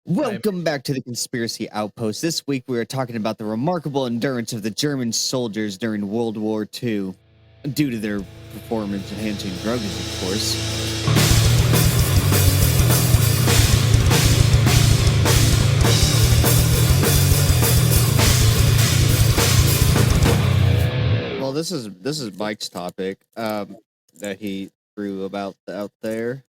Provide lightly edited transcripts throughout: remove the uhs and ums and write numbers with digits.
Welcome back to the Conspiracy Outpost. This week we are talking about the remarkable endurance of the German soldiers during World War II, due to their performance-enhancing drugs, of course. Well, this is Mike's topic that he threw about out there.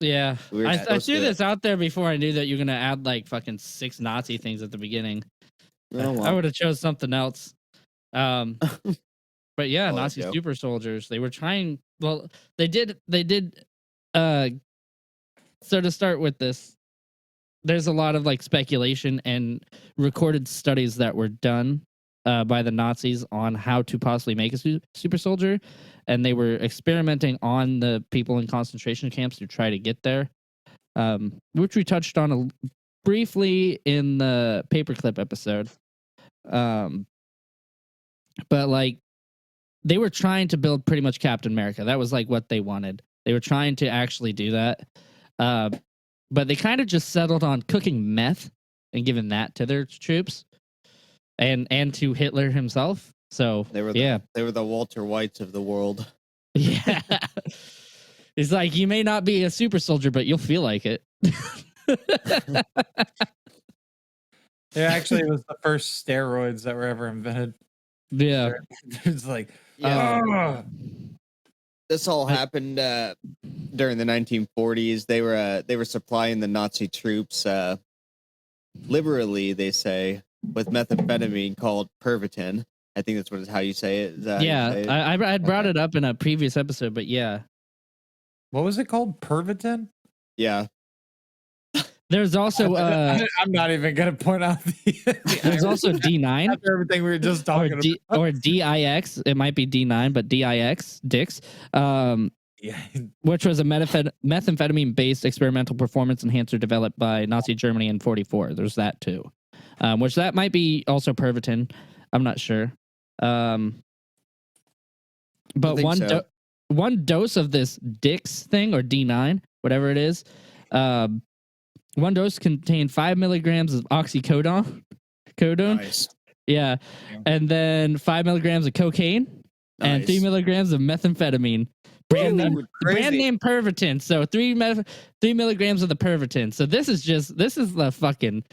Yeah, we were I supposed threw to- this out there before I knew that you're gonna add like fucking 6 Nazi things at the beginning. Oh, well. I would have chose something else. But yeah, I'll let Nazi go. super soldiers. They were trying. Well, they did. So to start with this, there's a lot of like speculation and recorded studies that were done by the Nazis on how to possibly make a super soldier, and they were experimenting on the people in concentration camps to try to get there, which we touched on briefly in the paperclip episode. But like they were trying to build pretty much Captain America. That was like what they wanted. They were trying to actually do that. But they kind of just settled on cooking meth and giving that to their troops and to Hitler himself. So They were the Walter Whites of the world. Yeah. It's like, you may not be a super soldier, but you'll feel like it. Yeah, actually, it was the first steroids that were ever invented. Yeah. It's like, Yeah. This all happened during the 1940s. They were supplying the Nazi troops liberally, they say, with methamphetamine called Pervitin. I think that's how you say it. Is that how you Yeah, say it? I brought it up in a previous episode, but yeah. what was it called? Pervitin? Yeah. There's also I'm not even gonna point out there's also D9 after everything we were just or talking about. or DIX. It might be D9, but DIX, Dix. Yeah. Which was a methamphetamine-based experimental performance enhancer developed by Nazi Germany in 1944. There's that too, which that might be also Pervitin. I'm not sure. But one dose of this Dix thing, or D9, whatever it is, one dose contained 5 milligrams of oxycodone. Nice. Yeah, and then 5 milligrams of cocaine and 3 milligrams of methamphetamine. Brand name Pervitin. So 3 milligrams of the Pervitin. So this is the fucking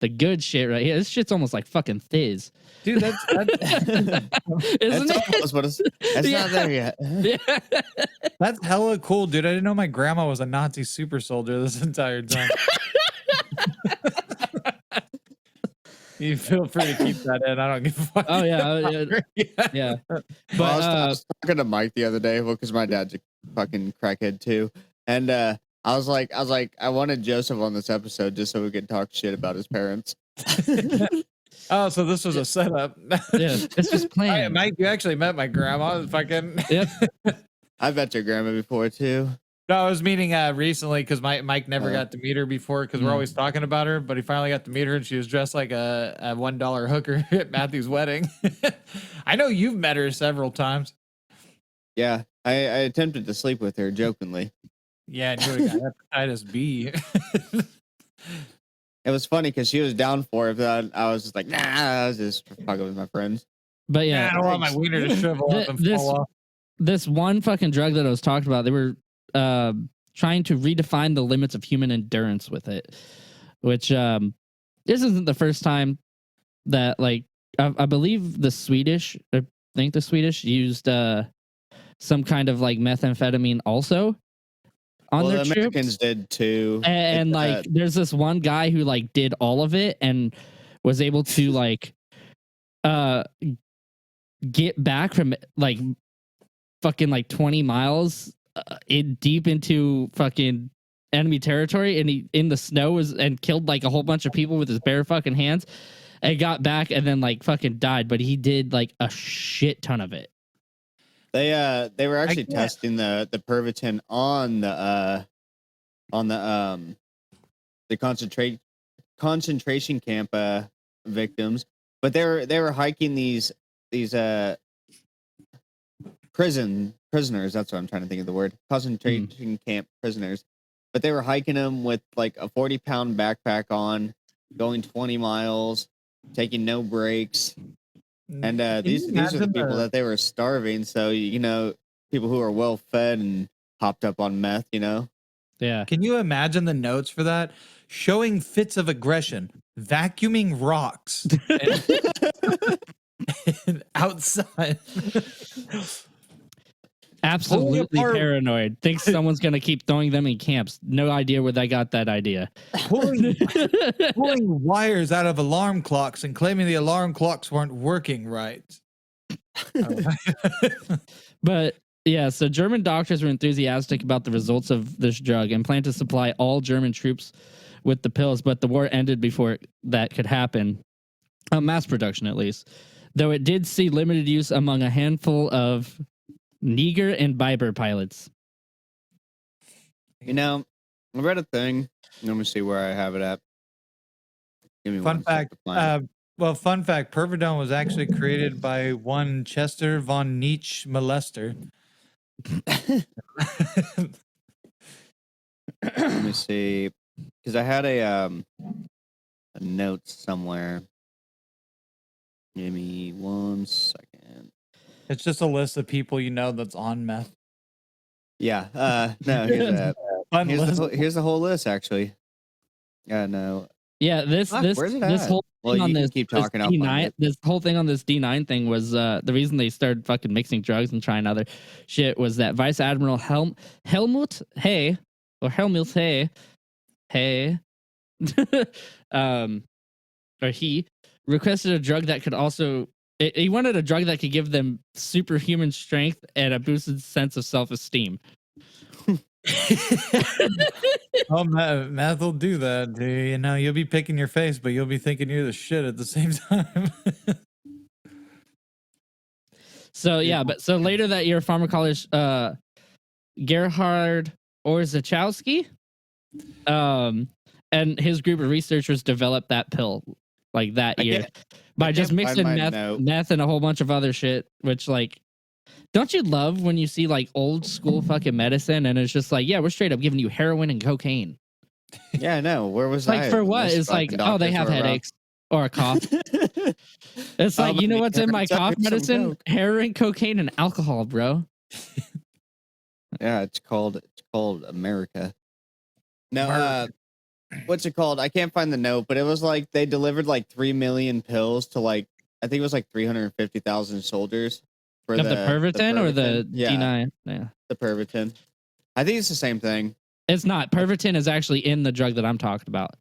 the good shit right here. This shit's almost like fucking Fizz. Dude, that's Isn't it? That's Yeah. not there yet. Yeah. that's hella cool, dude. I didn't know my grandma was a Nazi super soldier this entire time. You feel free to keep that in. I don't give a fuck. Oh yeah. But I was talking to Mike the other day, because my dad's a fucking crackhead too, and I was like, I wanted Joseph on this episode just so we could talk shit about his parents. Oh, so this was a setup. yeah, this was planned. Mike, you actually met my grandma. Fucking. Yep. I met your grandma before too. No, I was meeting recently because Mike never got to meet her before because we're always talking about her, but he finally got to meet her and she was dressed like a $1 hooker at Matthew's wedding. I know you've met her several times. Yeah, I attempted to sleep with her jokingly. Yeah, and you would have got hepatitis B. It was funny because she was down for it, but I was just like, nah, I was just fucking with my friends. But yeah, I don't want my wiener to shrivel up and fall off. This one fucking drug that I was talking about, they were trying to redefine the limits of human endurance with it, which this isn't the first time that, like, I believe the Swedish used some kind of like methamphetamine also on their the troops. Americans did too. And like there's this one guy who like did all of it and was able to like get back from like fucking like 20 miles deep into fucking enemy territory, and he in the snow and killed like a whole bunch of people with his bare fucking hands, and got back and then like fucking died, but he did like a shit ton of it. They were actually testing the Pervitin on the concentration camp victims, but they were hiking these prisoners. That's what I'm trying to think of the word. Concentration camp prisoners, but they were hiking them with like a 40-pound backpack on, going 20 miles, taking no breaks. And these are the people that they were starving. So, people who are well fed and hopped up on meth, Yeah. Can you imagine the notes for that? Showing fits of aggression, vacuuming rocks and outside. Absolutely apart- paranoid. Thinks someone's gonna keep throwing them in camps. No idea where they got that idea. pulling wires out of alarm clocks and claiming the alarm clocks weren't working right. But yeah, so German doctors were enthusiastic about the results of this drug and planned to supply all German troops with the pills, but the war ended before that could happen. Mass production, at least. Though it did see limited use among a handful of Niger and Biber pilots. I read a thing. Let me see where I have it at. Give me Fun one sec fact. to find it. Fun fact. Pervidone was actually created by one Chester von Nietzsche Molester. Let me see, because I had a note somewhere. Give me 1 second. It's just a list of people you know that's on meth. Yeah. No. Fun list. Here's the whole list, actually. Yeah. No. Yeah, this Where's it this at? whole Well, thing on you can this, keep this talking. I'll find D9, it. this whole thing on this D9 thing was the reason they started fucking mixing drugs and trying other shit was that Vice Admiral Helmut Hay or he requested a drug that could also he wanted a drug that could give them superhuman strength and a boosted sense of self-esteem. Oh, meth will do that. You'll be picking your face, but you'll be thinking you're the shit at the same time. So yeah, but so later that year, pharmacologist Gerhard Orzechowski, and his group of researchers developed that pill like that I year can't- by I just can't find mixing my note. meth and a whole bunch of other shit. Which like, don't you love when you see like old school fucking medicine and it's just like, yeah, we're straight up giving you heroin and cocaine. Yeah, I know. Where was Like I? for when what? this It's like, fucking oh, they doctors have were around? headaches or a cough. It's like, you know what's in my cough medicine? Heroin, cocaine, and alcohol, bro. Yeah, it's called America. No, America. what's it called? I can't find the note, but it was like they delivered like 3 million pills to like I think it was like 350,000 soldiers for Of the Pervitin or the Yeah, D9? Yeah. the Pervitin. I think it's the same thing. It's not. Pervitin is actually in the drug that I'm talking about.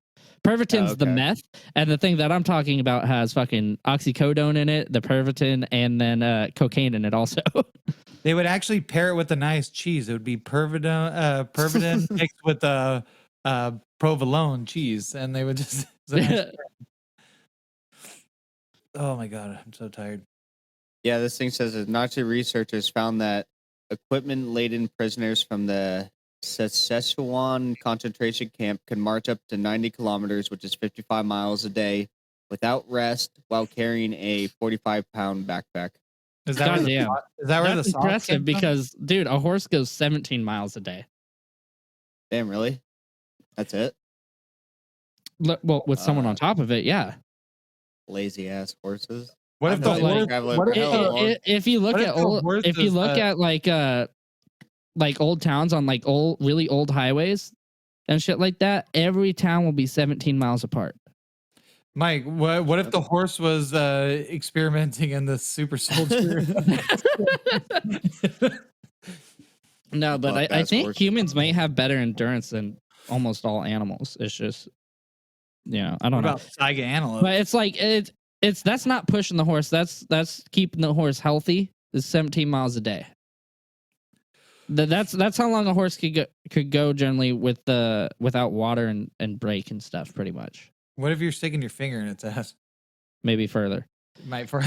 Pervitin's the okay. meth, and the thing that I'm talking about has fucking oxycodone in it, the Pervitin, and then cocaine in it also. They would actually pair it with a nice cheese. It would be Pervidin mixed with provolone cheese, and they would just. Oh my god, I'm so tired. Yeah, this thing says that Nazi researchers found that equipment-laden prisoners from the Szechuan concentration camp could march up to 90 kilometers, which is 55 miles a day, without rest, while carrying a 45-pound backpack. Is that where Goddamn. is that where That's the sauce impressive came from? because, dude, a horse goes 17 miles a day. Damn, really? That's it? Well, with someone on top of it, yeah. Lazy ass horses. What if I've the been horse? traveling What for if hell the- long. If you look What if at the old, horse if you is, look at like old towns on like really old highways and shit like that, every town will be 17 miles apart. Mike, what if the horse was experimenting in the super soldier? No, but Fuck, I that's think worse. humans may have better endurance than almost all animals. It's just, I What don't know. about Saiga antelope? But it's like it's that's not pushing the horse. That's keeping the horse healthy. Is 17 miles a day. That's how long a horse could go generally without water and break and stuff. Pretty much, What if you're sticking your finger in its ass? maybe further. It might for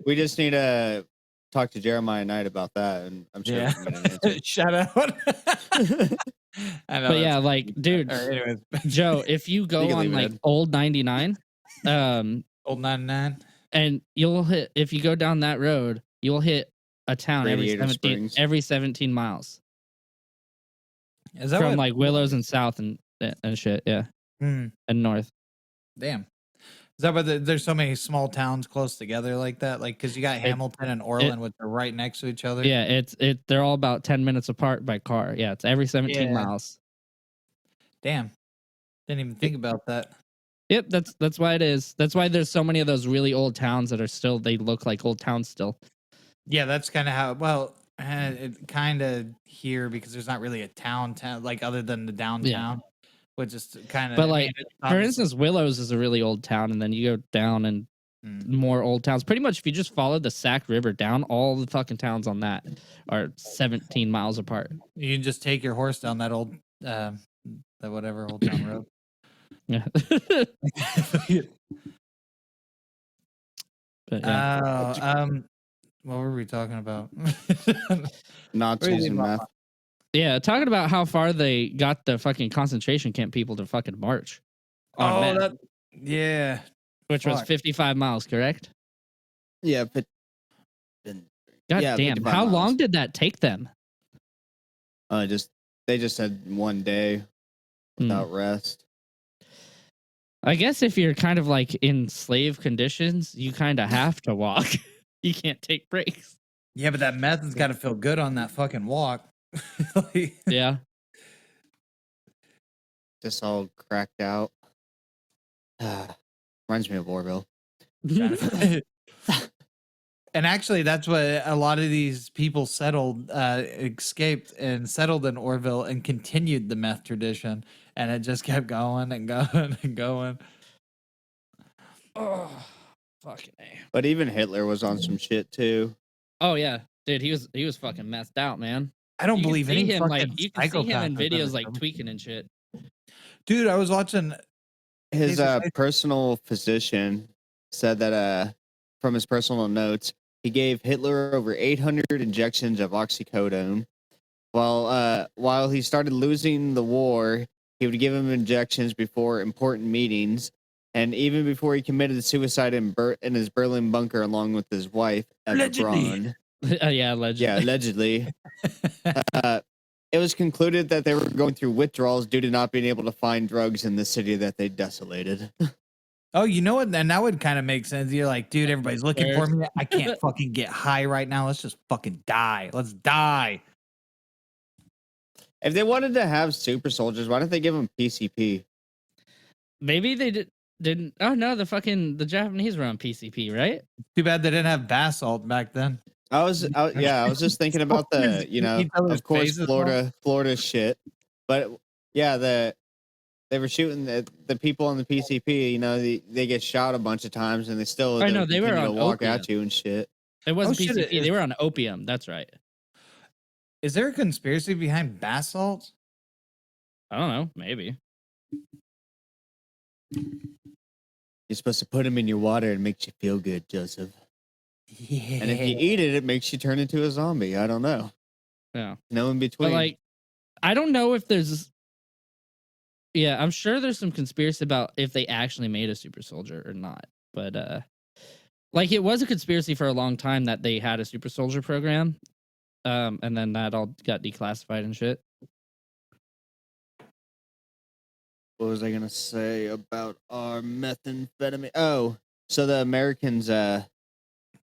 We just need to talk to Jeremiah Knight about that, and I'm sure Yeah. we can get an answer. Shout out. I know. But yeah, that's- like, dude, All right, anyways. Joe, if you go You can on leave it like in. old 99, Old 99. and you'll hit if you go down that road, you'll hit a town Radiator Springs. every 17 miles. Is that from what, like Willows and South and shit. Yeah, Hmm, and North. damn. Is that why there's so many small towns close together like that? Like, because you got Hamilton and Orland, which are right next to each other. Yeah, they're all about 10 minutes apart by car. Yeah, it's every 17 Yeah. miles. Damn. Didn't even think about that. Yep, that's why it is. That's why there's so many of those really old towns that are still, they look like old towns still. Yeah, that's kind of how. Well, it kind of here because there's not really a town like other than the downtown, which is kind of. But like, for instance, Willows is a really old town, and then you go down and more old towns. Pretty much, if you just follow the Sac River down, all the fucking towns on that are 17 miles apart. You can just take your horse down that old, that whatever old town road. Yeah. But, yeah. What were we talking about? Nazis and meth. Yeah, talking about how far they got the fucking concentration camp people to fucking march. On meth, yeah. which was 55 miles, correct? Yeah, but God Yeah, damn. 55 How miles. long did that take them? they just said one day without rest. I guess if you're kind of like in slave conditions, you kind of have to walk. You can't take breaks. Yeah, but that meth has got to feel good on that fucking walk. Yeah. Just all cracked out. Reminds me of Orville. And actually, that's what a lot of these people settled, escaped and settled in Orville and continued the meth tradition. And it just kept going and going and going. Oh, fucking A. But even Hitler was on some shit too. Oh yeah, dude, he was fucking messed out, man. I don't You can believe see any him fucking like you can see him psychopath in has ever videos like done- tweaking and shit. Dude, I was watching. His Jesus Christ. personal physician said that from his personal notes, he gave Hitler over 800 injections of oxycodone. While he started losing the war, he would give him injections before important meetings, and even before he committed suicide in his Berlin bunker along with his wife, Eva Allegedly. Braun. Yeah, allegedly. Yeah, allegedly. It was concluded that they were going through withdrawals due to not being able to find drugs in the city that they desolated. Oh, you know what? And that would kind of make sense. You're like, dude, everybody's looking for me. I can't fucking get high right now. Let's just fucking die. Let's die. If they wanted to have super soldiers, why don't they give them PCP? Maybe they didn't. Oh no, the Japanese were on PCP, right? Too bad they didn't have basalt back then. I was just thinking about the, Each other's of course, faces Florida shit. But yeah, they were shooting the people on the PCP, they get shot a bunch of times and they still I know, they were continue on to walk opium. at you and shit. It wasn't shit, PCP. They were on opium. That's right. Is there a conspiracy behind basalt? I don't know. Maybe. You're supposed to put them in your water. It makes you feel good, Joseph. Yeah. And if you eat it, it makes you turn into a zombie. I don't know. Yeah. No in between. But like, I don't know if there's. Yeah, I'm sure there's some conspiracy about if they actually made a super soldier or not. But like it was a conspiracy for a long time that they had a super soldier program, and then that all got declassified and shit. What was I gonna say about our methamphetamine? Oh, so the Americans and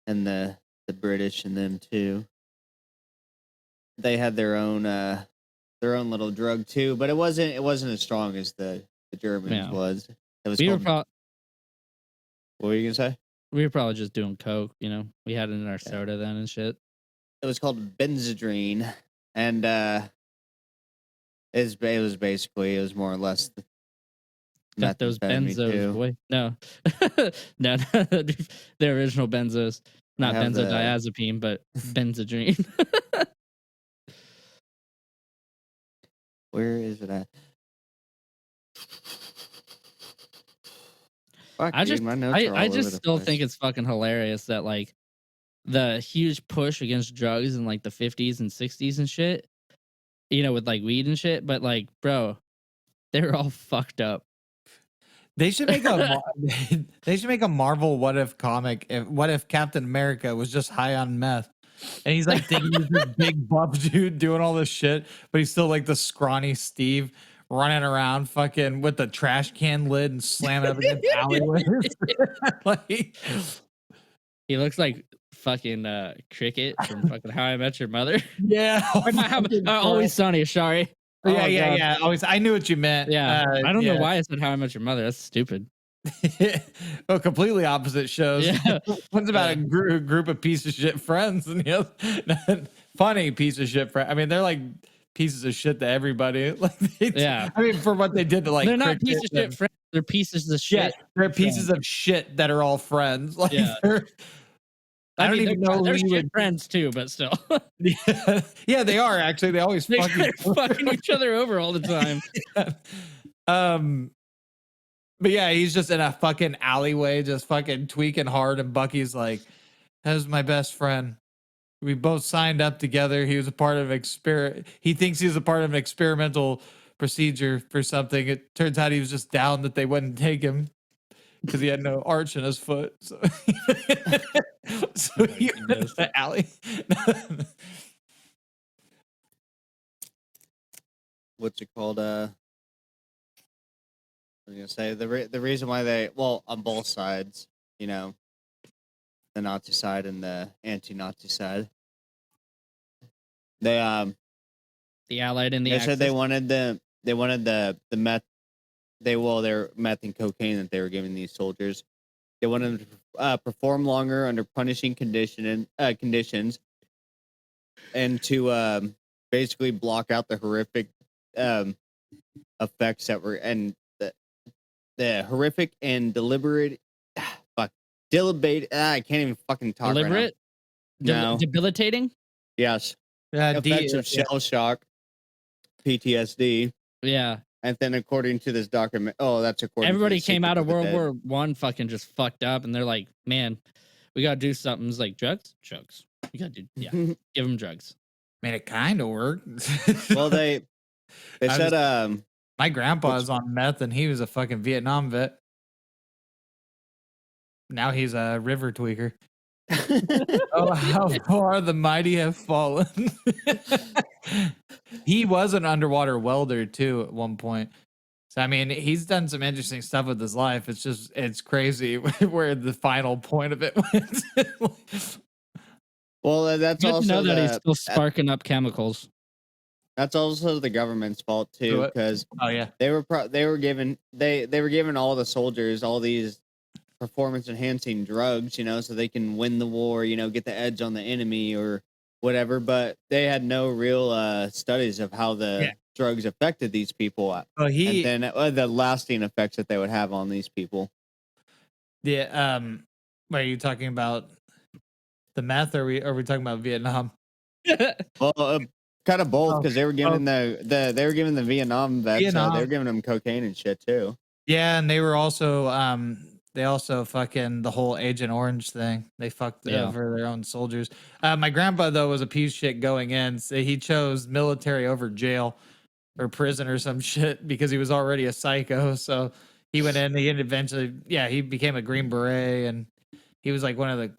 the British and them too. They had their own little drug too, but it wasn't as strong as the Germans Yeah. was. It was We were called, what were you gonna say? we were probably just doing coke. We had it in our soda then and shit. It was called Benzedrine, and it was more or less Got those methamphetamine, benzos, too. boy. No, no, the original benzos, not have the- benzodiazepine, but benzodrine. Where is it at? Fuck, I dude, just, my notes are all I over just the still place. think it's fucking hilarious that like the huge push against drugs in like the 50s and 60s and shit, with like weed and shit. But like, bro, they were all fucked up. They should make a Marvel What If comic. What if Captain America was just high on meth? And he's like thinking he's this big buff dude doing all this shit, but he's still like the scrawny Steve running around fucking with the trash can lid and slamming up against alleyways. Like, He looks like fucking Cricket from fucking How I Met Your Mother. yeah. Or not Always Sunny. Sorry. Oh, Yeah. God. Always, I knew what you meant. Yeah. I don't know yeah. why I said How I Met Your Mother. That's stupid. Oh, completely opposite shows. Yeah. One's about a group of piece of shit friends, and the other funny piece of shit friend. I mean, they're like pieces of shit to everybody. Like, Yeah. I mean, for what they did to like, They're not Cricket pieces of shit and- friends. They're pieces of Yeah, shit. they're pieces of shit that are all friends. Like, Yeah. I don't mean, even they're- know They're who you shit would. friends too, but still. Yeah, they are actually. They always They're fucking fucking each other over all the time. But yeah, he's just in a fucking alleyway, just fucking tweaking hard, and Bucky's like, "That's my best friend. We both signed up together. He was a part of He thinks he's a part of an experimental procedure for something. It turns out he was just down that they wouldn't take him because he had no arch in his foot. So, so he went to the alley." What's it called? I was gonna say the reason why they, well, on both sides, you know, the Nazi side and the anti-Nazi side, they The Allied and the they said they Axis. wanted the meth, their meth and cocaine that they were giving these soldiers. They wanted them to perform longer under punishing conditions, and to basically block out the horrific effects that were, and the horrific and deliberate deliberate. I can't even fucking talk Deliberate? right now. No. Debilitating? Yes, Yeah, effects of shell shock, PTSD. Yeah. And then, according to this document, that's according. Everybody to came out of Secret World the Dead. War One fucking just fucked up, and they're like, "Man, we gotta do something." It's like drugs. You gotta do, yeah. Give them drugs. Man, it kind of worked. Well, they I said my grandpa's on meth, and he was a fucking Vietnam vet. Now he's a river tweaker. Oh, how far the mighty have fallen. He was an underwater welder too at one point. So I mean, he's done some interesting stuff with his life. It's crazy where the final point of it went. Well, that's Good to also know that he's still sparking up chemicals. that's also the government's fault too, What? because Oh yeah. they were giving all the soldiers all these performance enhancing drugs, you know, so they can win the war, you know, get the edge on the enemy or whatever. But they had no real studies of how the drugs affected these people, Well, and then the lasting effects that they would have on these people. Yeah. What are you talking about? The meth? Or are we talking about Vietnam? Well, kind of both, because they were giving they were giving the Vietnam vets, Vietnam. they were giving them cocaine and shit too. Yeah, and they were also they also fucking the whole Agent Orange thing. They fucked over their own soldiers. My grandpa though was a piece of shit going in. So he chose military over jail or prison or some shit because he was already a psycho. So he went in. He eventually, he became a Green Beret, and he was like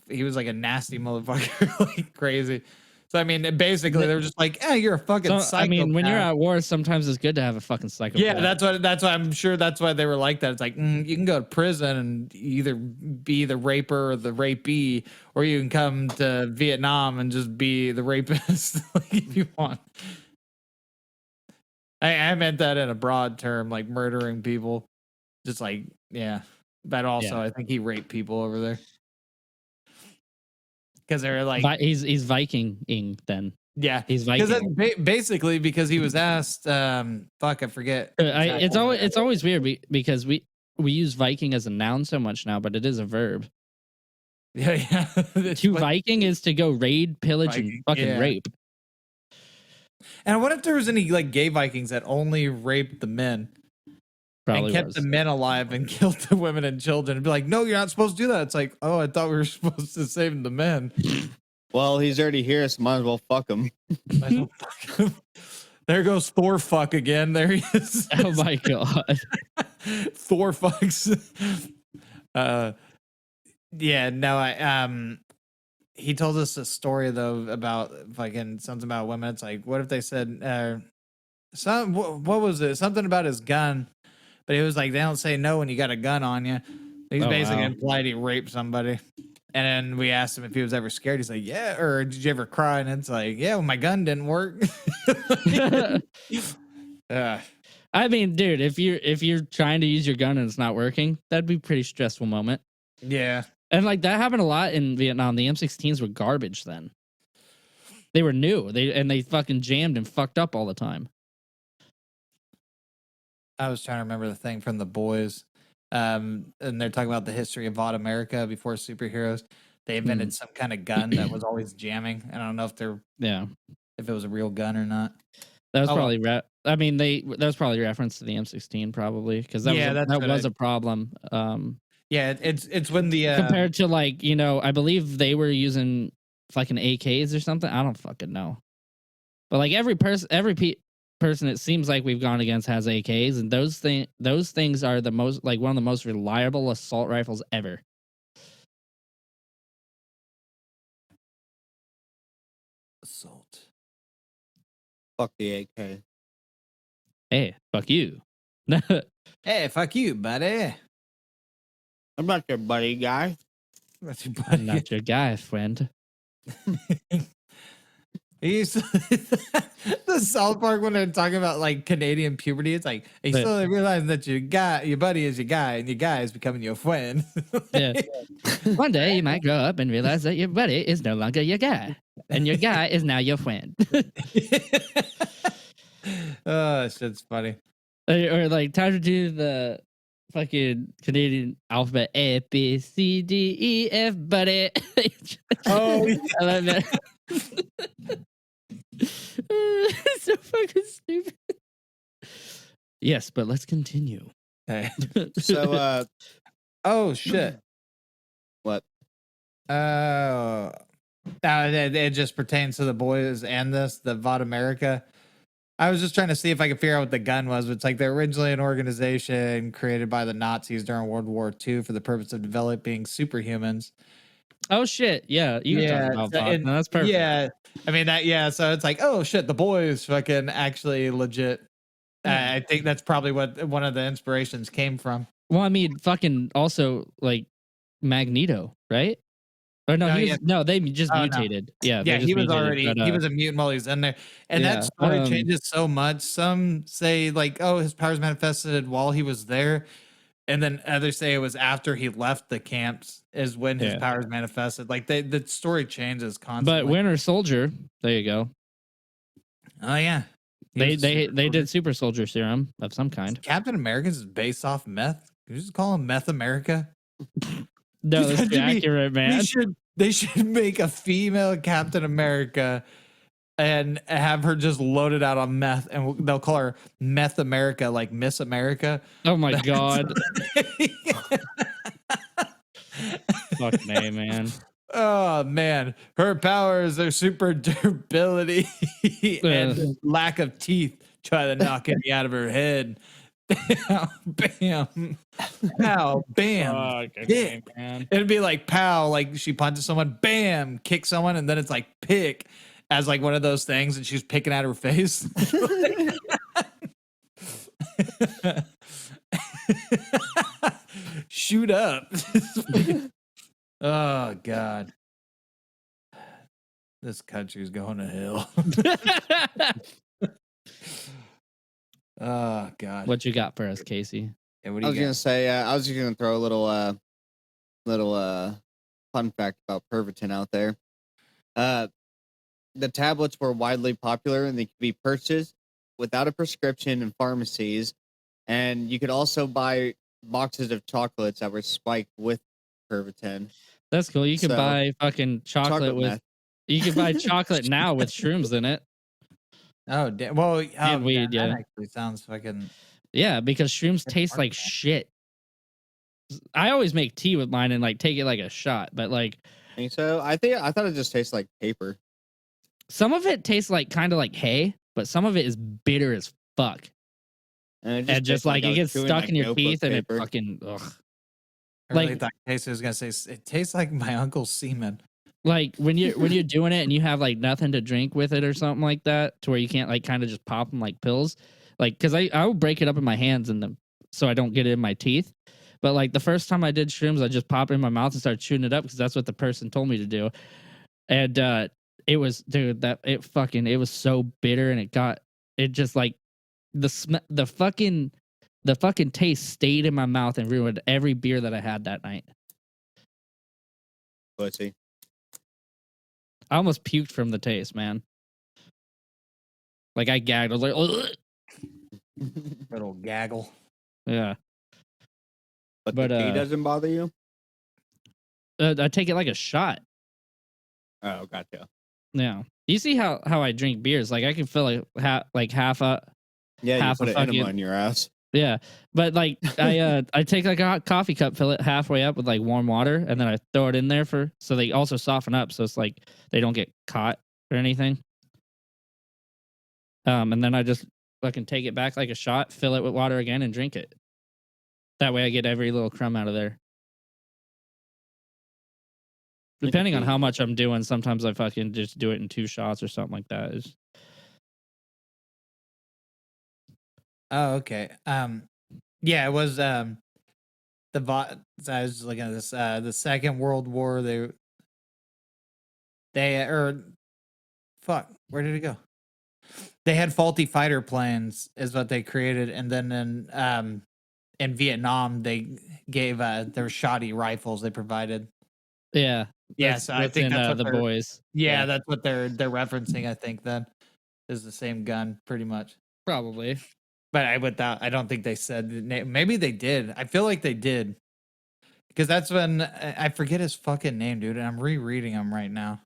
he was like a nasty motherfucker, like crazy. So I mean, basically, they were just like, you're a fucking psychopath. I mean, when you're at war, sometimes it's good to have a fucking psychopath. Yeah, that's why I'm sure that's why they were like that. It's like you can go to prison and either be the raper or the rapee, or you can come to Vietnam and just be the rapist like, if you want. I meant that in a broad term, like murdering people. Just like, but also I think he raped people over there. Because they're like he's Vikinging then. Yeah, he's Viking. Basically because he was asked. Fuck, I forget. It's always weird because we use Viking as a noun so much now, but it is a verb. Yeah. To Viking is to go raid, pillage, and fucking rape. And I wonder if there was any like gay Vikings that only raped the men. Probably and kept the men alive and killed the women and children and be like, no, you're not supposed to do that. It's like, oh, I thought we were supposed to save the men. Well, he's already here, so might as well fuck him. There goes Thor fuck again. There he is. Oh my god. Thor fucks. he told us a story though about fucking something about women. It's like, what if they said what was it? Something about his gun, but he was like, they don't say no when you got a gun on you. He's Oh, basically wow. implied he raped somebody. And then we asked him if he was ever scared. He's like, yeah. Or did you ever cry? And it's like, yeah, well, my gun didn't work. I mean, dude, if you're trying to use your gun and it's not working, that'd be a pretty stressful moment. Yeah. And like that happened a lot in Vietnam. The M16s were garbage then. They were new. They fucking jammed and fucked up all the time. I was trying to remember the thing from The Boys. And they're talking about the history of VOD America before superheroes. They invented some kind of gun that was always jamming. I don't know if if it was a real gun or not. That was probably I mean, that was probably a reference to the M16 probably because that was a problem. Yeah, it's when the compared to like, you know, I believe they were using fucking AKs or something. I don't fucking know. But like every person it seems like we've gone against has AKs, and those things are the most like one of the most reliable assault rifles ever. Assault. Fuck the AK. Hey, fuck you. Hey, fuck you, buddy. I'm not your buddy guy. That's your I'm buddy. not your guy, friend. He's the South Park when they're talking about like Canadian puberty. It's like you slowly realize that your buddy is your guy, and your guy is becoming your friend. Yeah. One day you might grow up and realize that your buddy is no longer your guy, and your guy is now your friend. Oh, shit's funny. Or like time to do the fucking Canadian alphabet: A B C D E F, buddy. Oh, I love that. It's so fucking stupid. Yes, but let's continue. Okay. So, Oh shit. what? Oh, it just pertains to The Boys and the VOD America. I was just trying to see if I could figure out what the gun was. It's like they're originally an organization created by the Nazis during World War II for the purpose of developing superhumans. Oh shit! Yeah, you can talk about that. No, that's perfect. Yeah, I mean that. Yeah, so it's like, oh shit, The Boys fucking actually legit. I think that's probably what one of the inspirations came from. Well, I mean, fucking also like Magneto, right? Or no, they just mutated. No. Yeah, Yeah, he was a mutant while he was in there, and that story changes so much. Some say like, oh, his powers manifested while he was there, and then others say it was after he left the camps is when his powers manifested. Like the story changes constantly. But Winter Soldier, there you go. Oh yeah, they did super soldier serum of some kind. Captain America's is based off meth. Can you just call him Meth America? No, that's accurate, man. They should make a female Captain America and have her just loaded out on meth, and they'll call her Meth America, like Miss America. Oh my god. Fuck me, man. Oh man, her powers are super durability and lack of teeth. Try to knock any out of her head. Bam, pow, bam. Okay, man. It'd be like pow, like she punches someone, bam, kick someone, and then it's like pick as like one of those things, and she's picking at her face. Shoot up. Oh god. This country's going to hell. Oh god. What you got for us, Casey? Yeah, what I was gonna say, I was just gonna throw a little fun fact about Pervitin out there. The tablets were widely popular, and they could be purchased without a prescription in pharmacies, and you could also buy boxes of chocolates that were spiked with Pervitin. That's cool. You can buy fucking chocolate with. Meth. You can buy chocolate now with shrooms in it. Oh, well, weed, that actually sounds fucking. Yeah, because shrooms taste like shit. I always make tea with mine and like take it like a shot, but like. Think so? I thought it just tastes like paper. Some of it tastes like kind of like hay, but some of it is bitter as fuck. And just like it gets stuck in your teeth and it fucking ugh. I really thought Casey was gonna say it tastes like my uncle's semen. Like when you're doing it and you have like nothing to drink with it or something like that, to where you can't like kind of just pop them like pills. Like, because I will break it up in my hands and them so I don't get it in my teeth. But like the first time I did shrooms, I just pop it in my mouth and start chewing it up because that's what the person told me to do. And it was, dude, it was so bitter, and it just like the fucking taste stayed in my mouth and ruined every beer that I had that night. Pussy. I almost puked from the taste, man. Like I gagged. I was like, ugh. Little gaggle. Yeah. But But, the tea uh, doesn't bother you? I take it like a shot. Oh, gotcha. Yeah. You see how I drink beers? Like I can fill like half a Yeah, you half put a an enema fucking in your ass. yeah. But like I take like a hot coffee cup, fill it halfway up with like warm water, and then I throw it in there so they also soften up, so it's like they don't get caught or anything. And then I just fucking take it back like a shot, fill it with water again, and drink it. That way I get every little crumb out of there. Depending on how much I'm doing, sometimes I fucking just do it in 2 shots or something like that. Oh, okay. Yeah, it was I was looking at this. The Second World War. Fuck. Where did it go? They had faulty fighter planes, is what they created, and then in Vietnam they gave their shoddy rifles they provided. Yeah. Yeah, That's so I what's think in that's what The they're- Boys. Yeah, that's what they're referencing. I think then is the same gun, pretty much. Probably. But I don't think they said the name. Maybe they did. I feel like they did. Because that's when I forget his fucking name, dude. And I'm rereading him right now.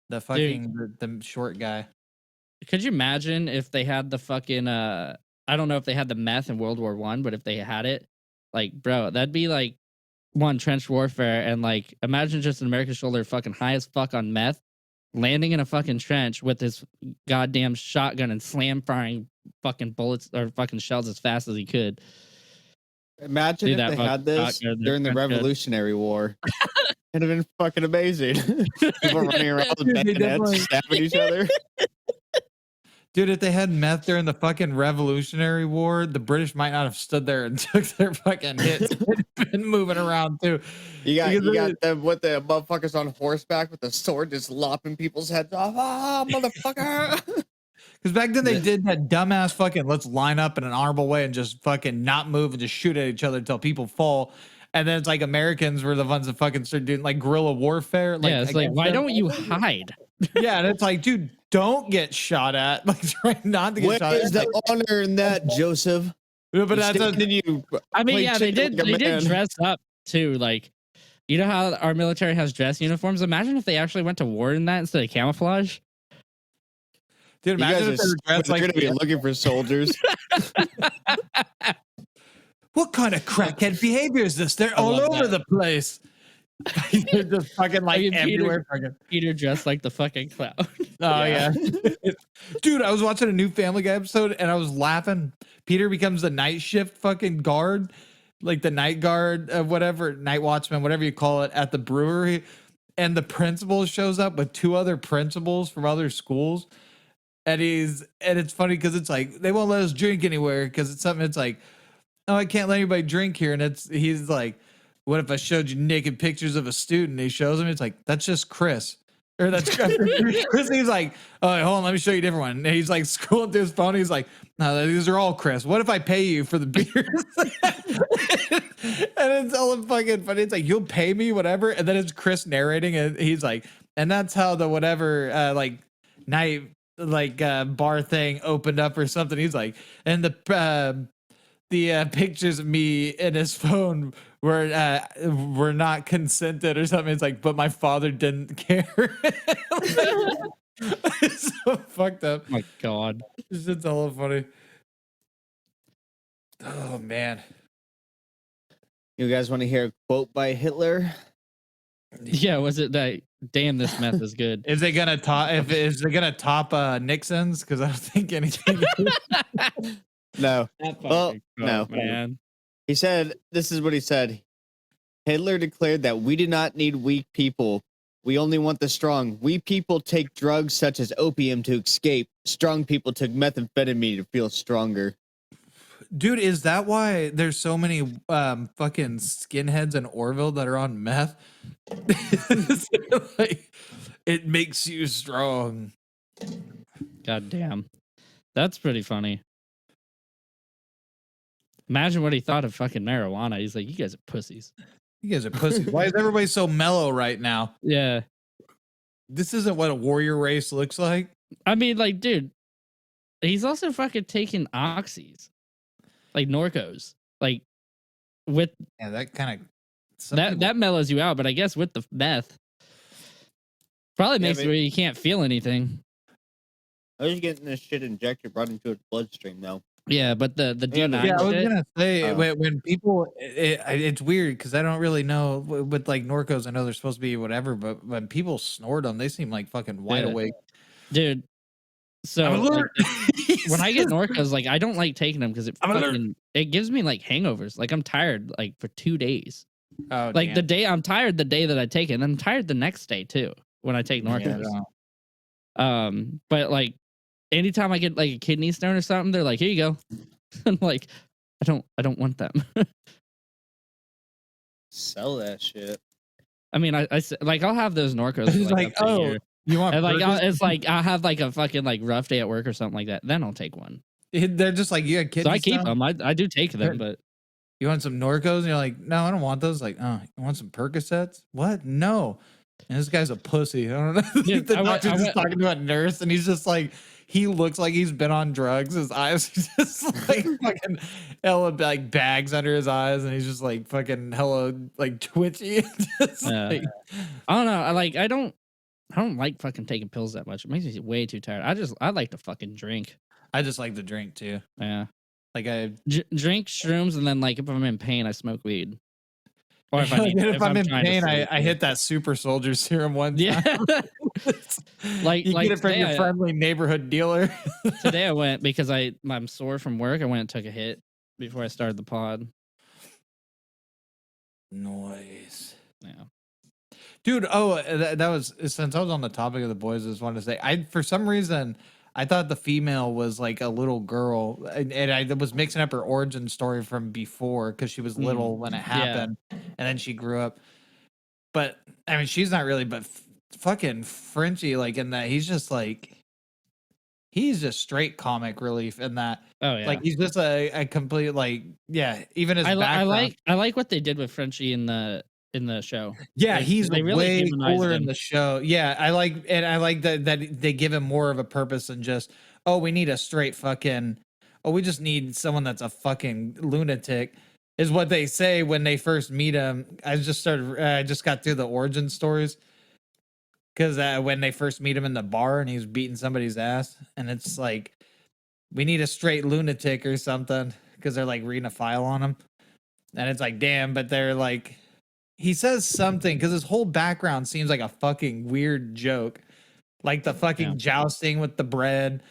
The fucking the short guy. Could you imagine if they had the fucking I don't know if they had the meth in World War One, but if they had it, like, bro, that'd be like one trench warfare, and like imagine just an American soldier fucking high as fuck on meth, landing in a fucking trench with his goddamn shotgun and slam firing fucking bullets or fucking shells as fast as he could. Imagine Do if that they fucking had this shotgun in during the front, good. Revolutionary War. It'd have been fucking amazing. People running around with Dude, they definitely- bayonets, stabbing each other. Dude, if they had meth during the fucking Revolutionary War, the British might not have stood there and took their fucking hits. They'd been moving around too. You Because got them with the motherfuckers on horseback with the sword just lopping people's heads off. Ah, motherfucker. Because back then they did that dumbass fucking let's line up in an honorable way and just fucking not move and just shoot at each other until people fall. And then it's like Americans were the ones that fucking started doing like guerrilla warfare. Like, Yeah, it's like, against why them. don't you hide? Yeah, and it's like, dude, don't get shot at. Like, try not to get Where shot is at. the honor in that, Joseph? Yeah, but that's a, you. I mean, play yeah, they chicken did. like a They did man. dress up too. Like, you know how our military has dress uniforms. Imagine if they actually went to war in that instead of camouflage. dude. You guys Imagine if they were are dressed going like to be looking for soldiers. what kind of crackhead behavior is this? They're I all love over that. the place. They're just fucking like mean, everywhere. Fucking. Peter dressed like the fucking clown. Oh yeah. Dude, I was watching a new Family Guy episode and I was laughing. Peter becomes the night shift fucking guard, like the night guard of whatever, night watchman, whatever you call it, at the brewery. And the principal shows up with 2 other principals from other schools. And it's funny because it's like they won't let us drink anywhere because it's something. It's like, oh, I can't let anybody drink here. And he's like, what if I showed you naked pictures of a student? He shows him. It's like, that's just Chris. Or that's Chris. He's like, oh, hold on, let me show you a different one. And he's like scrolling through his phone. He's like, no, these are all Chris. What if I pay you for the beers? And it's all fucking funny. It's like, you'll pay me, whatever. And then it's Chris narrating, and he's like, and that's how the whatever like night like bar thing opened up or something. He's like, and the pictures of me in his phone were not consented or something. It's like, but my father didn't care. It's so fucked up. Oh my god. It's just hella funny. Oh man. You guys want to hear a quote by Hitler? Yeah, was it that? Damn, this meth is good. Is it gonna top? Is it gonna top Nixon's? Because I don't think anything. No. Well, no. man. He said, this is what he said. Hitler declared that we do not need weak people, We only want the strong. We people take drugs such as opium to escape. Strong people took methamphetamine to feel stronger. Dude, is that why there's so many fucking skinheads in Orville that are on meth? Like, it makes you strong. God damn. That's pretty funny. Imagine what he thought of fucking marijuana. He's like, you guys are pussies. You guys are pussies. Why is everybody so mellow right now? Yeah. This isn't what a warrior race looks like. I mean, like, dude, he's also fucking taking oxys. Like Norcos. Like with Yeah, that kind of that mellows you out, but I guess with the meth probably makes it but- where you can't feel anything. I was getting this shit injected right into its bloodstream now. Yeah, but the Yeah, D9 Yeah, I was shit, gonna say Oh. when people, it's weird because I don't really know with like Norcos. I know they're supposed to be whatever, but when people snort them, they seem like fucking wide Yeah. awake. dude. So I'm like, alert. when I get Norcos, like I don't like taking them because I'm alert. it gives me like hangovers. Like I'm tired like for 2 days. Oh, Like damn. the day I'm tired the day that I take it, and I'm tired the next day too when I take Yeah, Norcos. no. But like anytime I get like a kidney stone or something, they're like, here you go. I'm like, I don't want them. Sell that shit. I mean, like I'll have those Norcos. For, He's like, like, up to a oh, year. you want? And like Percocet? it's like I'll have like a fucking like rough day at work or something like that. Then I'll take one. They're just like, you got kidney So I keep stone? them. I do take them, but You want some Norcos? And you're like, no, I don't want those. Like, oh, you want some Percocets? What? No. And this guy's a pussy. I don't know. Dude, The I went- doctor's I just went- talking to a nurse, and he's just like, he looks like he's been on drugs. His eyes are just like fucking hella like bags under his eyes, and he's just like fucking hella like twitchy. Just, Yeah. like, I don't know. I don't like fucking taking pills that much. It makes me way too tired. I like to fucking drink. I just like to drink too. Yeah. Like I, Drink shrooms, and then like if I'm in pain, I smoke weed. Or if, if I'm in trying to pain, sleep, I hit that super soldier serum one time. Yeah. Like- you like get it from today your I- friendly neighborhood dealer. Today I went because I'm sore from work. I went and took a hit before I started the pod. Noise. Yeah. Dude, that was since I was on the topic of the boys, I just wanted to say I for some reason I thought the female was like a little girl, and I was mixing up her origin story from before because she was little when it happened, and then she grew up. But I mean, she's not really, but fucking Frenchie, like in that he's just straight comic relief in that. Oh yeah. Like he's just a complete like even his background. I like what they did with Frenchie in the show. Yeah, Like, he's they really way humanized cooler him. in the show. Yeah, I like that they give him more of a purpose than just, oh, we need a straight fucking, oh, we just need someone that's a fucking lunatic, is what they say when they first meet him. I just got through the origin stories because when they first meet him in the bar and he's beating somebody's ass, and it's like, we need a straight lunatic or something because they're like reading a file on him, and it's like, damn, but they're like. He says something because his whole background seems like a fucking weird joke, like the fucking jousting with the bread,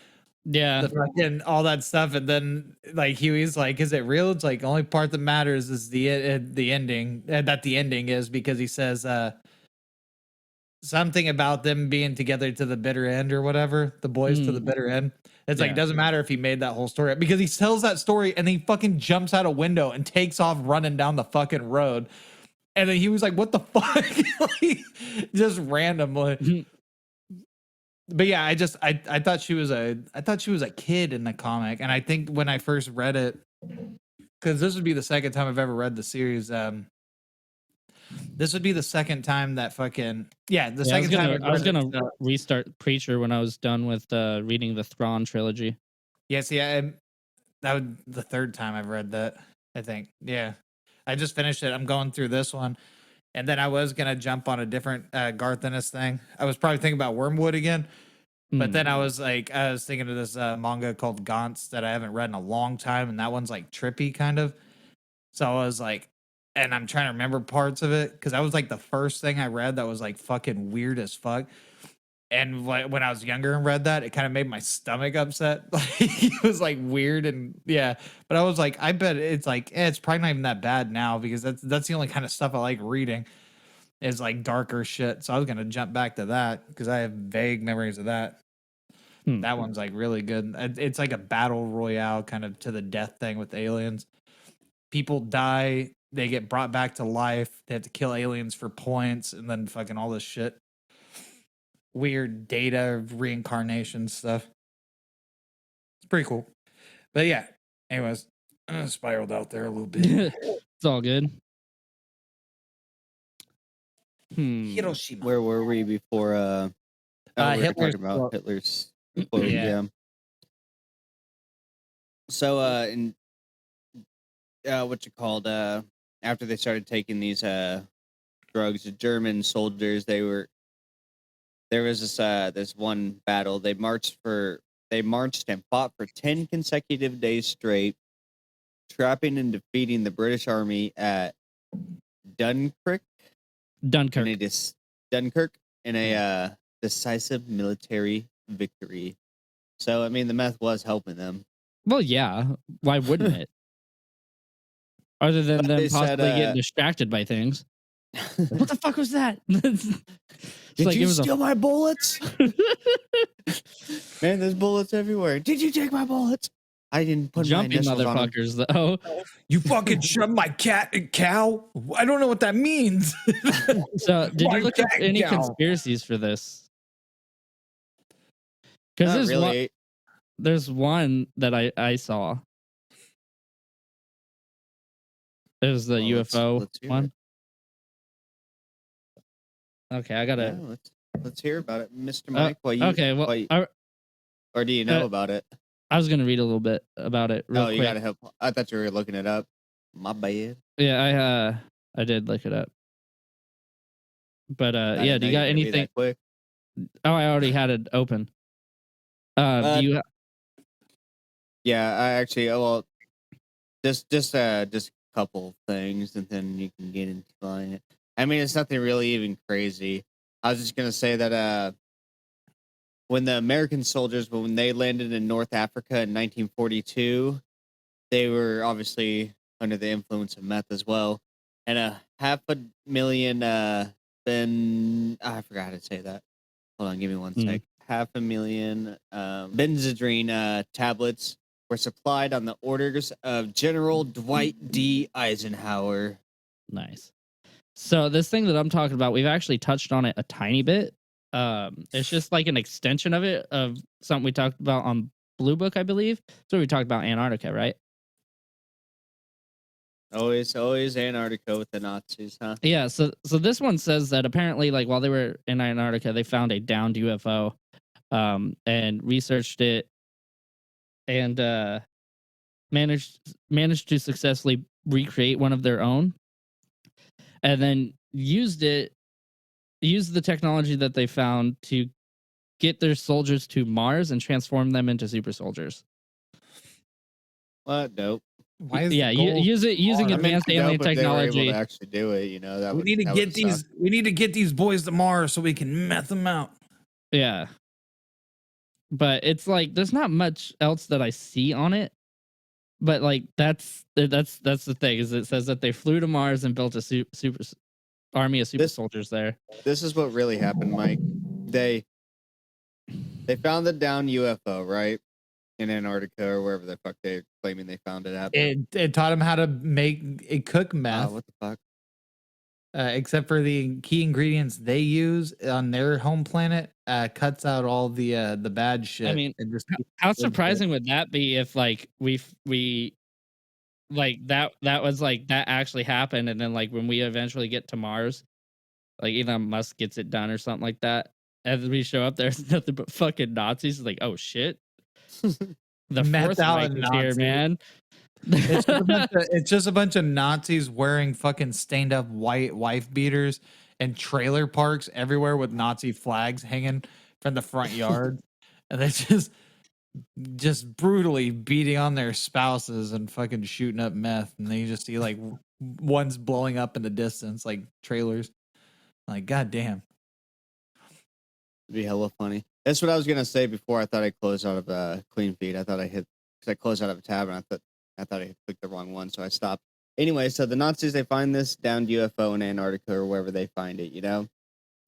Yeah. the fucking all that stuff, and then like Huey's like, "Is it real?" It's like only part that matters is the ending. That the ending is because he says something about them being together to the bitter end or whatever. The boys to the bitter end. It's like Yeah. it doesn't matter if he made that whole story up because he tells that story and he fucking jumps out a window and takes off running down the fucking road. And then he was like, "What the fuck?" Like, just randomly. But yeah, I thought she was a kid in the comic, and I think when I first read it, because this would be the second time I've ever read the series. This would be the second time that fucking second time I was read gonna it, so- restart Preacher when I was done with reading the Thrawn trilogy. Yes, yeah, that would the third time I've read that. I think, yeah, I just finished it. I'm going through this one, and then I was gonna jump on a different Garth Ennis thing. I was probably thinking about Wormwood again, but then I was thinking of this manga called Gantz that I haven't read in a long time, and that one's like trippy kind of. So I was like, and I'm trying to remember parts of it because that was like the first thing I read that was like fucking weird as fuck. And when I was younger and read that, it kind of made my stomach upset. Like it was like weird and yeah. But I was like, I bet it's like it's probably not even that bad now because that's the only kind of stuff I like reading. is like darker shit. So I was gonna jump back to that because I have vague memories of that. That one's like really good. It's like a battle royale kind of to the death thing with aliens. People die, they get brought back to life. They have to kill aliens for points, and then fucking all this shit. Weird data reincarnation stuff. It's pretty cool. But yeah, anyways, I spiraled out there a little bit. It's all good. Hiroshima. Where were we before? We were Hitler's talking about quote. Hitler's quote. Yeah. Yeah. So, in what you called after they started taking these drugs, the German soldiers, there was this one battle. They marched and fought for 10 consecutive days straight, trapping and defeating the British army at Dunkirk. Dunkirk. And it is Dunkirk in a decisive military victory. So, I mean, the meth was helping them. Well, yeah. Why wouldn't it? Other than But them they said, possibly getting distracted by things. What the fuck was that? Did you steal my bullets? Man, there's bullets everywhere. Did you take my bullets? I didn't put my jumping initials on 'em. motherfuckers, though. You fucking shove my cat and cow? I don't know what that means. So, did My you look up cat any cow. conspiracies for this? Because Not really. there's one that I saw. There's the Well, UFO let's hear one. Okay, I gotta. Yeah, let's hear about it, Mr. Mike. Okay, well, or do you know about it? I was gonna read a little bit about it. Real Oh, you quick. gotta help. I thought you were looking it up. My bad. Yeah, I did look it up. But I yeah, didn't do you know got were gonna be that anything? quick. Oh, I already had it open. Do you? Yeah, I actually. Well, just a couple things, and then you can get into it. I mean, it's nothing really even crazy. I was just gonna say that when the American soldiers, when they landed in North Africa in 1942, they were obviously under the influence of meth as well, and 500,000 I forgot how to say that. Hold on, give me one sec. 500,000 Benzedrine tablets were supplied on the orders of General Dwight D. Eisenhower. Nice. So this thing that I'm talking about, we've actually touched on it a tiny bit. It's just like an extension of it, of something we talked about on Blue Book, I believe. So we talked about Antarctica, right? Always Antarctica with the Nazis, huh? Yeah. So this one says that apparently, like while they were in Antarctica, they found a downed UFO, and researched it, and managed to successfully recreate one of their own, and then used the technology that they found to get their soldiers to Mars and transform them into super soldiers. What? Nope. Why is using advanced alien They were technology. able to actually do it. You know that we need to get these. We need to get these boys to Mars so we can meth them out. Yeah. But it's like there's not much else that I see on it. But like that's the thing, is it says that they flew to Mars and built a super army of super soldiers there. This is what really happened, Mike. They found the downed UFO, right? In Antarctica or wherever the fuck they're claiming they found it at. It taught them how to cook meth. What the fuck? Except for the key ingredients they use on their home planet, cuts out all the bad shit. I mean, and just how surprising would that be if like we like that was like that actually happened, and then like when we eventually get to Mars, like Elon Musk gets it done or something like that, as we show up, there's nothing but fucking Nazis. Like, oh shit, the fourth Reich is here, man. It's just a bunch of Nazis wearing fucking stained up white wife beaters and trailer parks everywhere with Nazi flags hanging from the front yard, and they just brutally beating on their spouses and fucking shooting up meth, and then you just see like ones blowing up in the distance like trailers. Like, goddamn. It'd be hella funny. That's what I was gonna say before. I thought I closed out of Clean Feed. I thought I hit because I closed out of a tab, and I thought I had clicked the wrong one, so I stopped. Anyway, so the Nazis, they find this downed UFO in Antarctica or wherever they find it,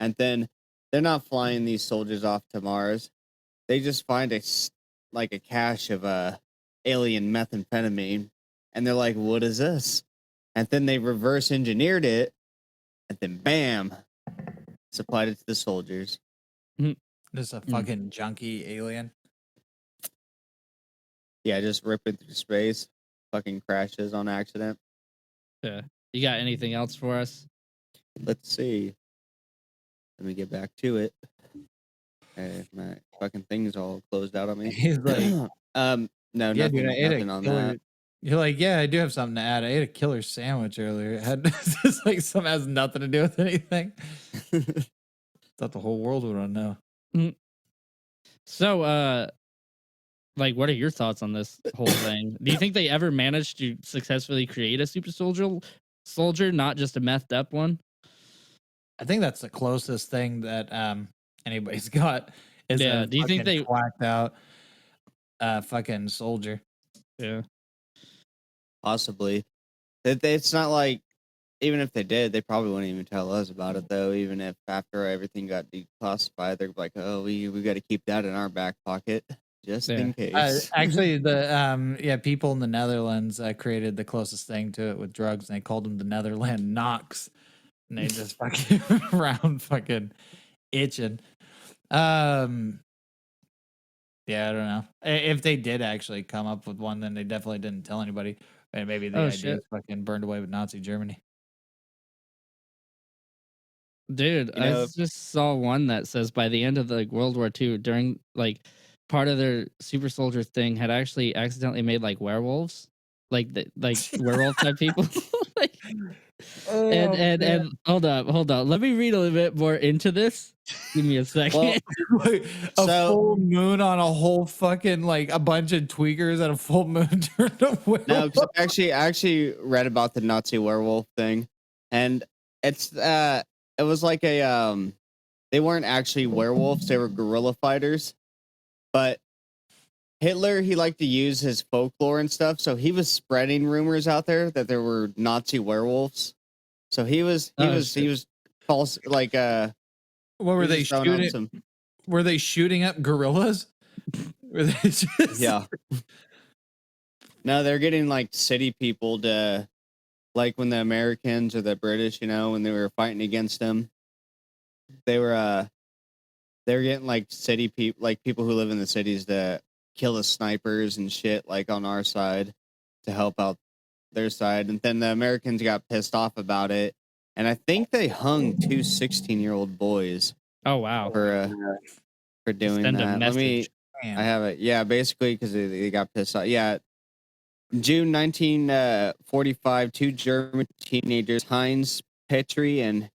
and then they're not flying these soldiers off to Mars. They just find like a cache of alien methamphetamine, and they're like, "What is this?" And then they reverse engineered it, and then bam, supplied it to the soldiers. Just a fucking junkie alien. Yeah, just ripping through space, fucking crashes on accident. Yeah. You got anything else for us? Let's see. Let me get back to it. My fucking thing's all closed out on me. He's like, no, yeah, nothing, dude, I ate nothing a on killer. that. You're like, yeah, I do have something to add. I ate a killer sandwich earlier. It had just like something has nothing to do with anything. Thought the whole world would want to know. So, like, what are your thoughts on this whole thing? Do you think they ever managed to successfully create a super soldier, not just a methed up one? I think that's the closest thing that anybody's got. Is Yeah. a Do you think fucking they? whacked out fucking soldier? Yeah. Possibly. It's not like, even if they did, they probably wouldn't even tell us about it, though. Even if after everything got declassified, they're like, "Oh, we got to keep that in our back pocket just in case." Actually, the people in the Netherlands created the closest thing to it with drugs, and they called them the Netherland Knox, and they just fucking around fucking itching. Yeah, I don't know. If they did actually come up with one, then they definitely didn't tell anybody. And maybe the idea is fucking burned away with Nazi Germany. Dude, I just saw one that says by the end of the World War II, during like part of their super soldier thing had actually accidentally made like werewolves, like werewolf type people. Like, and hold up, let me read a little bit more into this. Give me a second. Wait, full moon on a whole fucking like a bunch of tweakers at a full moon turned a werewolf. No, because I actually read about the Nazi werewolf thing, and it was like a they weren't actually werewolves, they were guerrilla fighters. But Hitler, he liked to use his folklore and stuff, so he was spreading rumors out there that there were Nazi werewolves. So he was false, like what were they shooting? Were they shooting up gorillas? Were they just... Yeah. No, they're getting like city people to, like when the Americans or the British, when they were fighting against them, they were getting like city people, like people who live in the cities, to kill the snipers and shit, like on our side, to help out their side. And then the Americans got pissed off about it, and I think they hung 2 16-year-old boys. Oh wow! For doing that. I have it. Yeah, basically because they got pissed off. Yeah. June 1945, 2 German teenagers, Heinz Petri and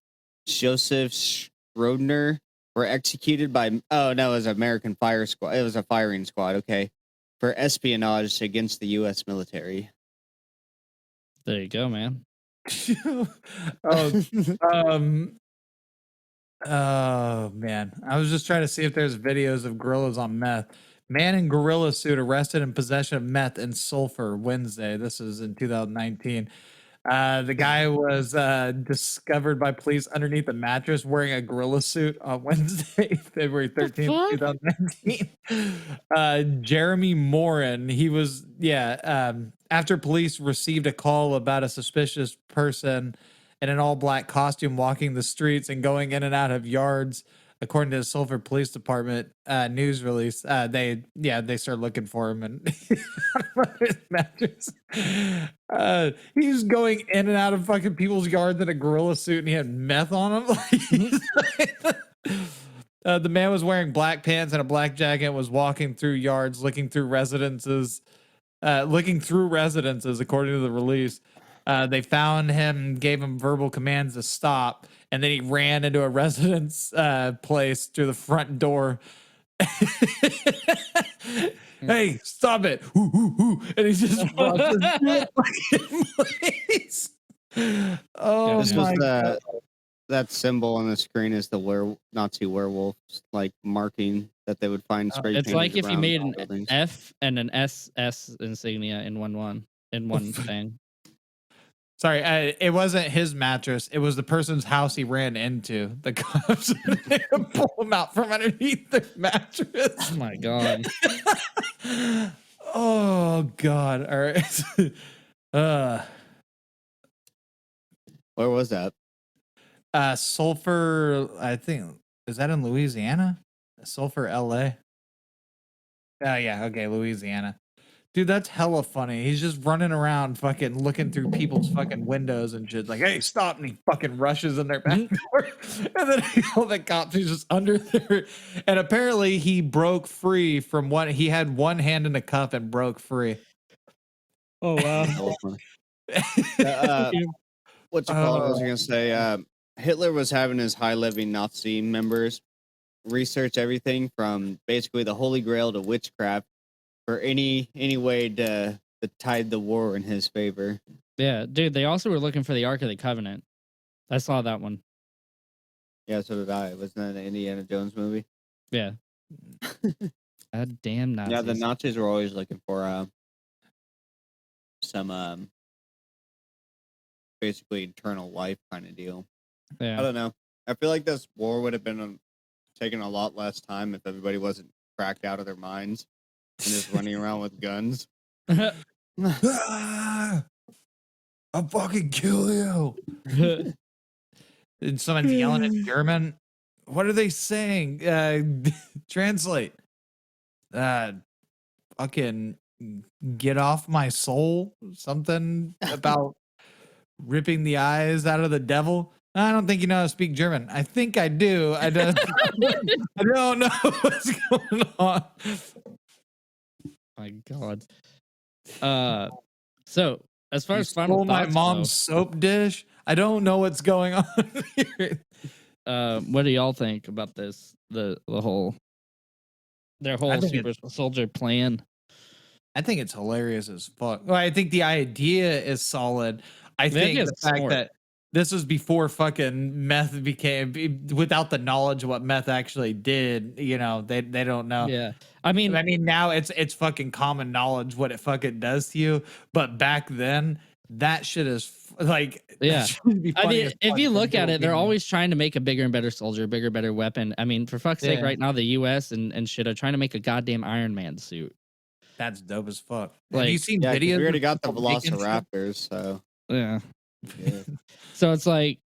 Joseph Schrodner, were executed by, it was American fire squad. It was a firing squad, okay, for espionage against the U.S. military. There you go, man. Oh man, I was just trying to see if there's videos of gorillas on meth. Man in gorilla suit arrested in possession of meth and sulfur Wednesday. This is in 2019. The guy was discovered by police underneath a mattress wearing a gorilla suit on Wednesday, February 13th, 2019. Jeremy Morin, he was, after police received a call about a suspicious person in an all-black costume walking the streets and going in and out of yards. According to the Sulphur Police Department news release, they started looking for him and his mattress. He was going in and out of fucking people's yards in a gorilla suit, and he had meth on him. The man was wearing black pants and a black jacket, was walking through yards, looking through residences, according to the release. They found him, gave him verbal commands to stop, and then he ran into a residence place through the front door. Hey, stop it! Ooh, ooh, ooh. And he just rushes through the place. Oh my God. That symbol on the screen is the Nazi werewolf, like marking that they would find spray painted. It's like if you made an buildings. F and an SS insignia in one thing. Sorry, it wasn't his mattress. It was the person's house he ran into. The cops they would pull him out from underneath the mattress. Oh my god. Oh god. All right. Where was that? Sulphur, I think, is that in Louisiana? Sulphur, LA. Oh yeah, okay, Louisiana. Dude, that's hella funny. He's just running around fucking looking through people's fucking windows and shit. Like, hey, stop. And he fucking rushes in their back door. And then all the cops, he's just under there. And apparently he broke free from one. He had one hand in a cup and broke free. Oh wow. That was funny. What you call it? I was gonna say. Hitler was having his high-living Nazi members research everything from basically the Holy Grail to witchcraft for any way to tide the war in his favor. Yeah, dude. They also were looking for the Ark of the Covenant. I saw that one. Yeah, so did I. Wasn't that an Indiana Jones movie? Yeah. God damn Nazis. Yeah, the Nazis were always looking for some basically eternal life kind of deal. I Yeah. don't know. I feel like this war would have been taken a lot less time if everybody wasn't cracked out of their minds and just running around with guns. Ah, I'll fucking kill you. And someone's yelling in German. What are they saying? Translate. Fucking get off my soul. Something about ripping the eyes out of the devil. I don't think you know how to speak German. I think I do. I don't, I don't know what's going on. My god. So as far You as final stole my thoughts mom's soap dish. I don't know what's going on here. what do y'all think about this? The whole their whole think super soldier plan. I think it's hilarious as fuck. Well, I think the idea is solid. I think idea the is fact smart. that this was before fucking meth became, without the knowledge of what meth actually did, you know, they don't know. Yeah. I mean, Now it's fucking common knowledge what it fucking does to you, but back then that shit is like, Yeah. that shit would be I funny mean, as if fuck you for look at little it, they're kids. always trying to make a bigger and better soldier, bigger, better weapon. I mean, for fuck's sake, Yeah. right now the US and shit are trying to make a goddamn Iron Man suit. That's dope as fuck. Have Like, you seen Yeah, 'cause videos? we already of got the people making shit? Velociraptors, so Yeah. yeah. So it's like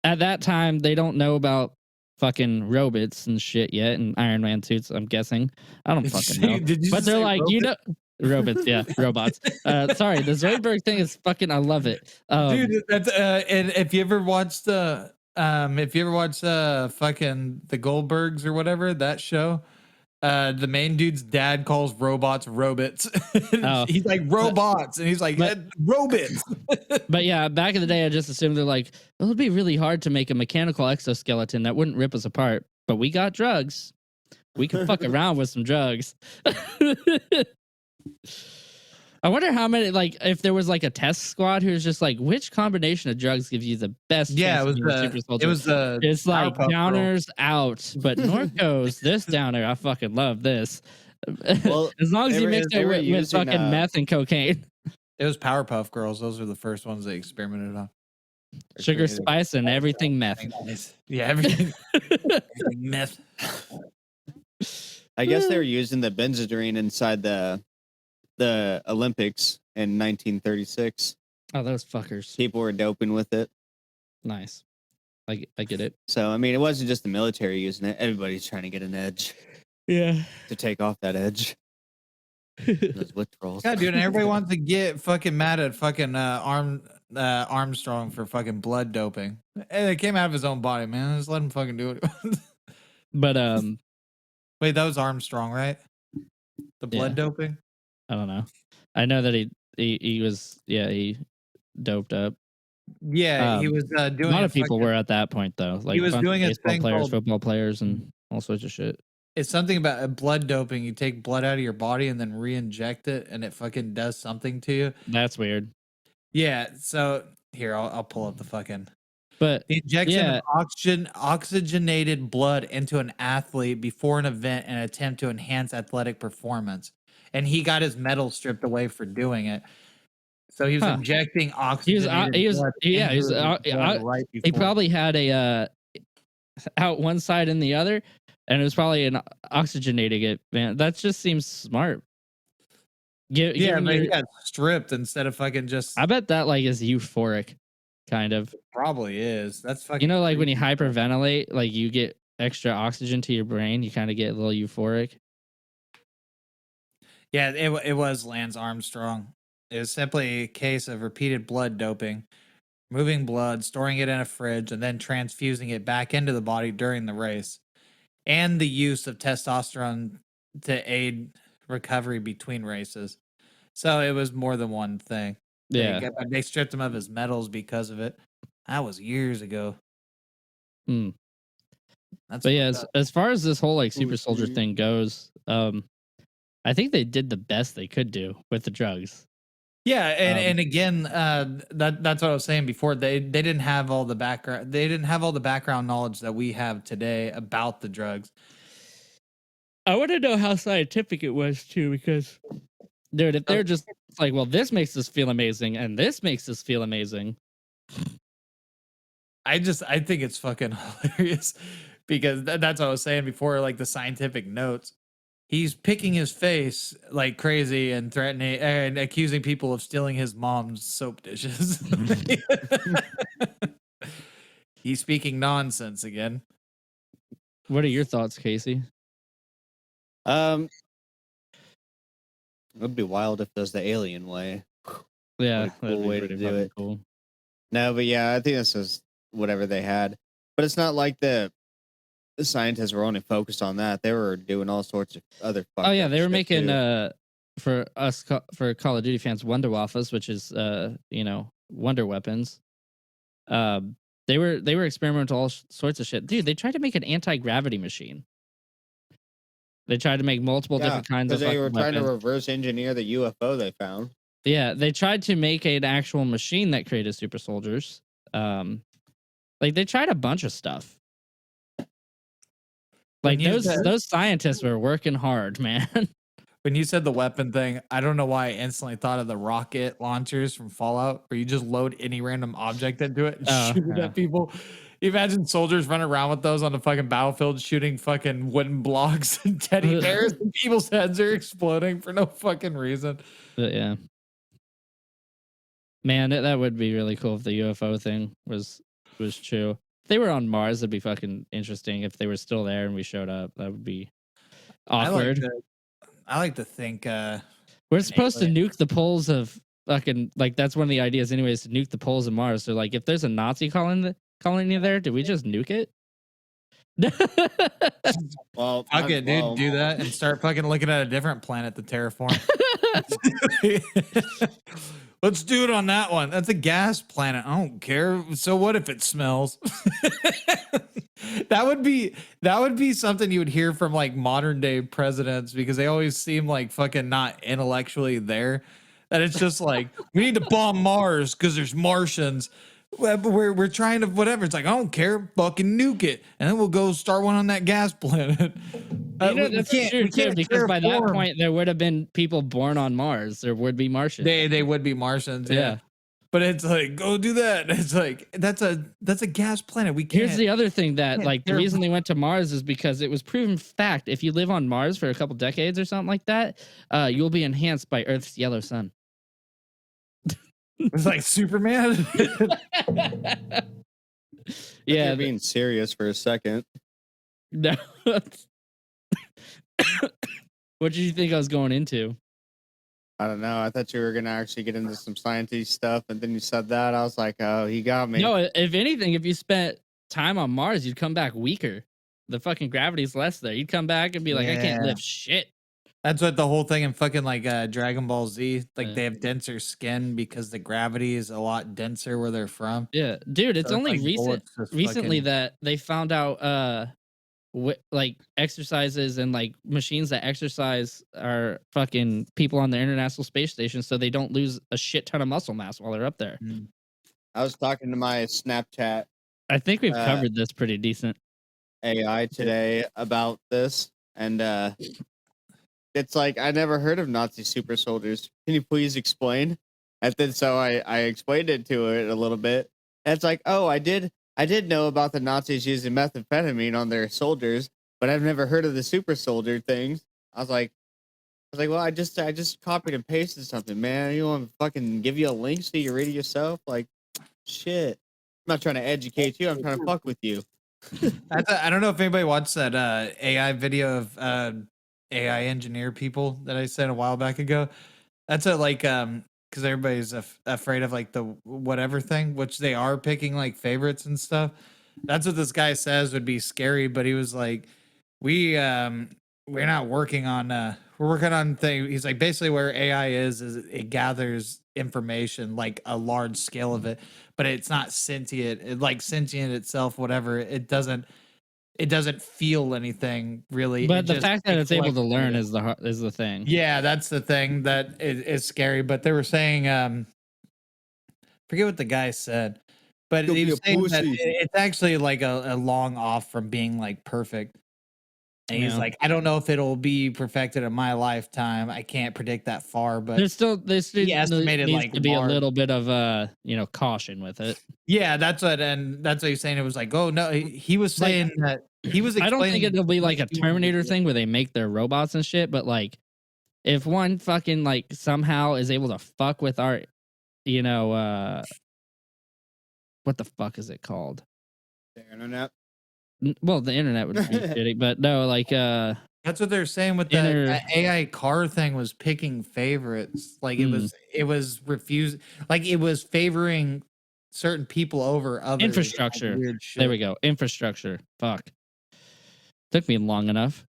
at that time they don't know about fucking robots and shit yet and Iron Man suits, I'm guessing. I don't Did you fucking say- know. did you But just they're say like, you know, robots, yeah, robots. Sorry, the Zoidberg thing is fucking I love it. Dude, that's and if you ever watched fucking the Goldbergs or whatever, that show, the main dude's dad calls robots robots. Oh. He's like robots, and he's like But- robots. But yeah, back in the day, I just assumed they're like, well, it'd be really hard to make a mechanical exoskeleton that wouldn't rip us apart. But we got drugs. We can fuck around with some drugs. I wonder how many, like, if there was like a test squad who's just like, which combination of drugs gives you the best? Yeah, chance it was of being a the super soldier? it was the It's like Powerpuff Girl. downers out, but Norco's this downer. I fucking love this. Well, as long as they you were- mix they it were with using, fucking meth and cocaine, It was Powerpuff Girls. Those were the first ones they experimented on. sugar, spice, and everything meth. Yeah, everything, everything meth. I guess they were using the benzodrine inside the Olympics in 1936. Oh, those fuckers. People were doping with it. Nice. I get it. So I mean, it wasn't just the military using it. Everybody's trying to get an edge Yeah. to take off that edge. Those withdrawals. Yeah, dude, and everybody wants to get fucking mad at fucking Armstrong for fucking blood doping. And it came out of his own body, man. Just let him fucking do it. But Wait, that was Armstrong, right? The blood Yeah. doping? I don't know. I know that he was he doped up. Yeah, he was doing A lot of people were at that point though. Like was a bunch of doing a baseball thing players, called- football players, and all sorts of shit. It's something about blood doping. You take blood out of your body and then re-inject it, and it fucking does something to you. That's weird. Yeah. So here, I'll pull up the fucking. But The injection Yeah. of oxygenated blood into an athlete before an event in an attempt to enhance athletic performance. And he got his medal stripped away for doing it. So he was Huh. injecting He was, oxygen. he was, yeah, he was, Right he before. probably had a out one side and the other, and it was probably an oxygenating it. Man, that just seems smart. Yeah, Given but he your, got stripped instead of fucking just. I bet that like is euphoric, kind of. Probably is. That's fucking. You know, like when you creepy. hyperventilate, like you get extra oxygen to your brain, you kind of get a little euphoric. Yeah, it was Lance Armstrong. It was simply a case of repeated blood doping, moving blood, storing it in a fridge, and then transfusing it back into the body during the race, and the use of testosterone to aid recovery between races. So it was more than one thing. Yeah. They stripped him of his medals because of it. That was years ago. Hmm. That's But yeah, fucked up. as far as this whole like super soldier Mhm. thing goes, I think they did the best they could do with the drugs. Yeah, and Um, and again, that's what I was saying before. They didn't have all the background. They didn't have all the background knowledge that we have today about the drugs. I want to know how scientific it was too, because dude, if they're just like, well, this makes us feel amazing, and this makes us feel amazing. I think it's fucking hilarious because that's what I was saying before. Like the scientific notes, he's picking his face like crazy and threatening and accusing people of stealing his mom's soap dishes. He's speaking nonsense again. What are your thoughts, Casey? It would be wild if there's the alien way. Yeah, What a cool way to do fucking it. cool. No, but yeah, I think this is whatever they had. But it's not like the scientists were only focused on that. They were doing all sorts of other. Oh yeah, they were making too. for us for Call of Duty fans, Wonder Waffles, which is wonder weapons. They were experimental all sorts of shit. Dude, they tried to make an anti-gravity machine. They tried to make multiple different kinds of because they were fucking trying to weapons. reverse engineer the UFO they found. Yeah, they tried to make an actual machine that created super soldiers. Like they tried a bunch of stuff. Like When you said- those scientists were working hard, man. When you said the weapon thing, I don't know why I instantly thought of the rocket launchers from Fallout, where you just load any random object into it and shoot it yeah. at people. You imagine soldiers running around with those on the fucking battlefield, shooting fucking wooden blocks and teddy bears, and people's heads are exploding for no fucking reason. But yeah. Man, that would be really cool if the UFO thing was true. If they were on Mars, it'd be fucking interesting. If they were still there and we showed up, that would be awkward. I like to think We're supposed to nuke the poles of fucking, like, that's one of the ideas anyways, to nuke the poles of Mars. So like if there's a Nazi colony there, do we just nuke it? Well, fuck it, dude, do that and start fucking looking at a different planet to terraform. Let's do it on that one. That's a gas planet. I don't care. So what if it smells? That would be something you would hear from like modern day presidents, because they always seem like fucking not intellectually there. That it's just like, we need to bomb Mars because there's Martians. We're trying to whatever. It's like, I don't care. Fucking nuke it, and then we'll go start one on that gas planet. That's true too, because by that point there would have been people born on Mars. There would be Martians. They would be Martians. Yeah. But it's like, go do that. It's like that's a gas planet. We can't. Here's the other thing that like the reason they went to Mars is because it was proven fact. If you live on Mars for a couple decades or something like that, you'll be enhanced by Earth's yellow sun. It's like Superman. Yeah, you're being serious for a second. no. What did you think I was going into? I don't know. I thought you were gonna actually get into some sciencey stuff, and then you said that. I was like, oh, he got me. No, if anything, if you spent time on Mars, you'd come back weaker. The fucking gravity's less there. You'd come back and be like, I can't lift shit. That's what the whole thing in fucking like Dragon Ball Z, like they have denser skin because the gravity is a lot denser where they're from. Yeah, dude, it's So only like recently that they found out like exercises and like machines that exercise are fucking people on the International Space Station, so they don't lose a shit ton of muscle mass while they're up there. I was talking to my Snapchat I think we've covered this pretty decent. AI today about this, and it's like, I never heard of Nazi super soldiers. Can you please explain? And then so I explained it to it a little bit. And it's like, oh, I did know about the Nazis using methamphetamine on their soldiers, but I've never heard of the super soldier things. I was like, well, I just copied and pasted something, man. You want me to fucking give you a link so you read it yourself? Like, shit. I'm not trying to educate you. I'm trying to fuck with you. I don't know if anybody watched that AI video of AI engineer people that I sent a while back ago. That's a like because everybody's afraid of like the whatever thing, which they are picking like favorites and stuff. That's what this guy says would be scary, but he was like, we're not working on we're working on thing. He's like basically where AI is it gathers information like a large scale of it, but it's not sentient, like sentient itself, whatever. It doesn't feel anything really. But It the just fact that it's able to collects learn data. is the thing. Yeah, that's the thing that is scary. But they were saying, forget what the guy said, but You'll he be was a saying that pussy. it's actually like a long off from being like perfect. And he's Yeah. like, I don't know if it'll be perfected in my lifetime. I can't predict that far, but There's still he estimated needs like to be a large. little bit of caution with it. Yeah, that's what he's saying. It was like, oh no, he was Like, saying that he was I don't think explaining it'll be like a what he wanted to Terminator do. thing where they make their robots and shit, but like if one fucking like somehow is able to fuck with our what the fuck is it called? The internet. Well, the internet would be shitty, but no, like That's what they're saying with Inner- that AI car thing was picking favorites. Like it was refused. Like it was favoring certain people over others. Like infrastructure. weird shit. There we go. Infrastructure. Fuck. Took me long enough.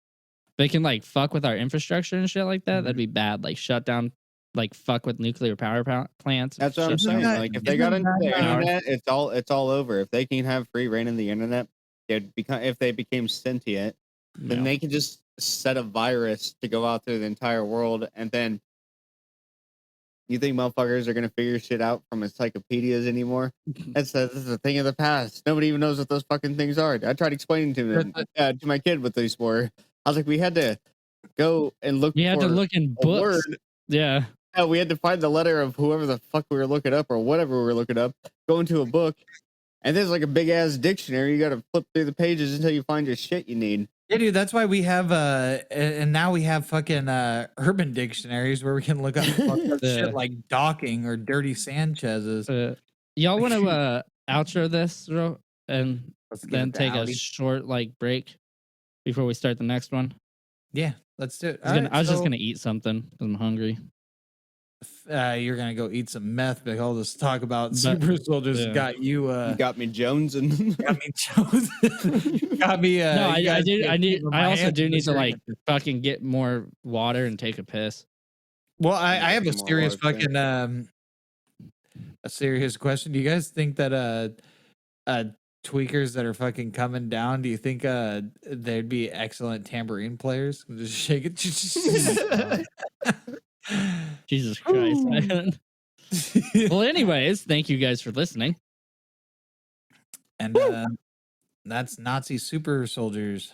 They can like fuck with our infrastructure and shit like that. That'd be bad. Like shut down, like fuck with nuclear power plants. That's what I'm shut down. saying. Like if they isn't got into the that, internet, it's all over. If they can have free reign in the internet, if they became sentient, then No. they can just set a virus to go out through the entire world, and then you think motherfuckers are gonna figure shit out from encyclopedias anymore? This is a thing of the past. Nobody even knows what those fucking things are. I tried explaining to them to my kid what these were. I was like, we had to go and look. You had to for look in a books. word. Yeah. Yeah, we had to find the letter of whoever the fuck we were looking up or whatever we were looking up. Go into a book, and there's like a big ass dictionary. You got to flip through the pages until you find your shit you need. Yeah, dude, that's why we have and now we have fucking urban dictionaries where we can look up fucked up Yeah. shit like docking or dirty Sanchez's. Y'all want to outro this and Let's give then it to take a Audi. short like break before we start the next one? Yeah, let's do it. I was just gonna eat something 'cause I'm hungry. You're gonna go eat some meth, but I'll just talk about But- super soldiers yeah. got you You got me Jones and got me chosen. Got me No, you I guys do. get I need. people in I my also hands do in need this to area. like fucking get more water and take a piss. Well, I have a Some more serious water, too. fucking a serious question. Do you guys think that tweakers that are fucking coming down, do you think they'd be excellent tambourine players? Just shake it. Jesus Christ. Man. Well, anyways, thank you guys for listening. And that's Nazi super soldiers.